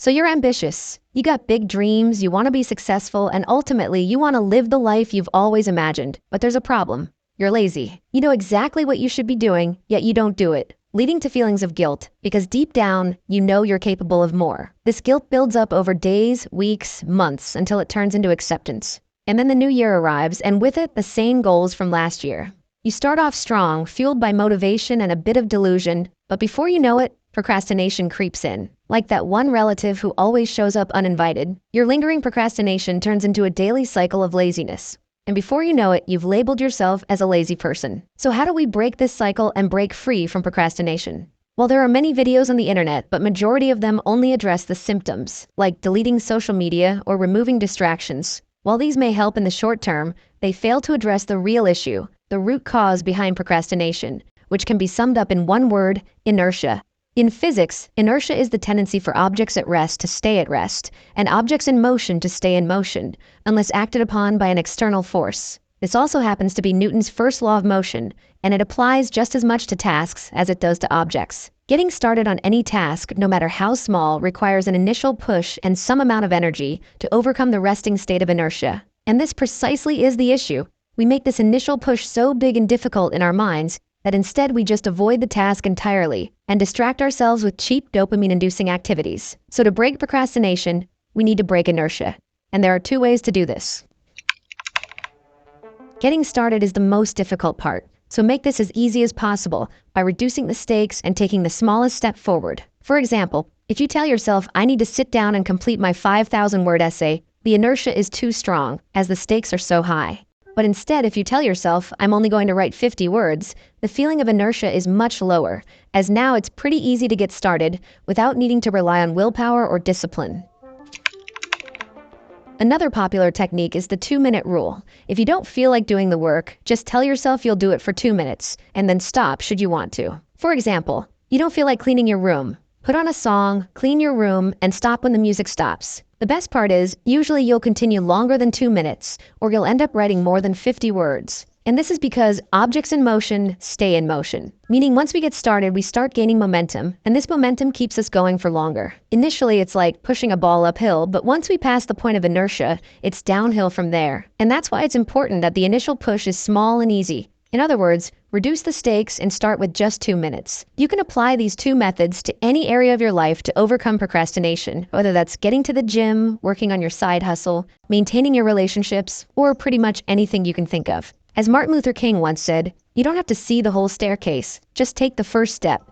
So you're ambitious. You got big dreams, you want to be successful, and ultimately you want to live the life you've always imagined. But there's a problem. You're lazy. You know exactly what you should be doing, yet you don't do it, leading to feelings of guilt, because deep down, you know you're capable of more. This guilt builds up over days, weeks, months, until it turns into acceptance. And then the new year arrives, and with it, the same goals from last year. You start off strong, fueled by motivation and a bit of delusion, but before you know it, procrastination creeps in. Like that one relative who always shows up uninvited, your lingering procrastination turns into a daily cycle of laziness. And before you know it, you've labeled yourself as a lazy person. So how do we break this cycle and break free from procrastination? Well, there are many videos on the internet, but majority of them only address the symptoms, like deleting social media or removing distractions. While these may help in the short term, they fail to address the real issue, the root cause behind procrastination, which can be summed up in one word: inertia. In physics, inertia is the tendency for objects at rest to stay at rest, and objects in motion to stay in motion, unless acted upon by an external force. This also happens to be Newton's first law of motion, and it applies just as much to tasks as it does to objects. Getting started on any task, no matter how small, requires an initial push and some amount of energy to overcome the resting state of inertia. And this precisely is the issue. We make this initial push so big and difficult in our minds that instead we just avoid the task entirely and distract ourselves with cheap dopamine-inducing activities. So to break procrastination, we need to break inertia. And there are two ways to do this. Getting started is the most difficult part, so make this as easy as possible by reducing the stakes and taking the smallest step forward. For example, if you tell yourself, I need to sit down and complete my 5,000-word essay, the inertia is too strong, as the stakes are so high. But instead, if you tell yourself, I'm only going to write 50 words, the feeling of inertia is much lower, as now it's pretty easy to get started without needing to rely on willpower or discipline. Another popular technique is the 2-minute rule. If you don't feel like doing the work, just tell yourself you'll do it for 2 minutes, and then stop should you want to. For example, you don't feel like cleaning your room. Put on a song, clean your room, and stop when the music stops. The best part is, usually you'll continue longer than 2 minutes, or you'll end up writing more than 50 words. And this is because objects in motion stay in motion. Meaning once we get started, we start gaining momentum, and this momentum keeps us going for longer. Initially, it's like pushing a ball uphill, but once we pass the point of inertia, it's downhill from there. And that's why it's important that the initial push is small and easy. In other words, reduce the stakes and start with just 2 minutes. You can apply these two methods to any area of your life to overcome procrastination, whether that's getting to the gym, working on your side hustle, maintaining your relationships, or pretty much anything you can think of. As Martin Luther King once said, you don't have to see the whole staircase, just take the first step.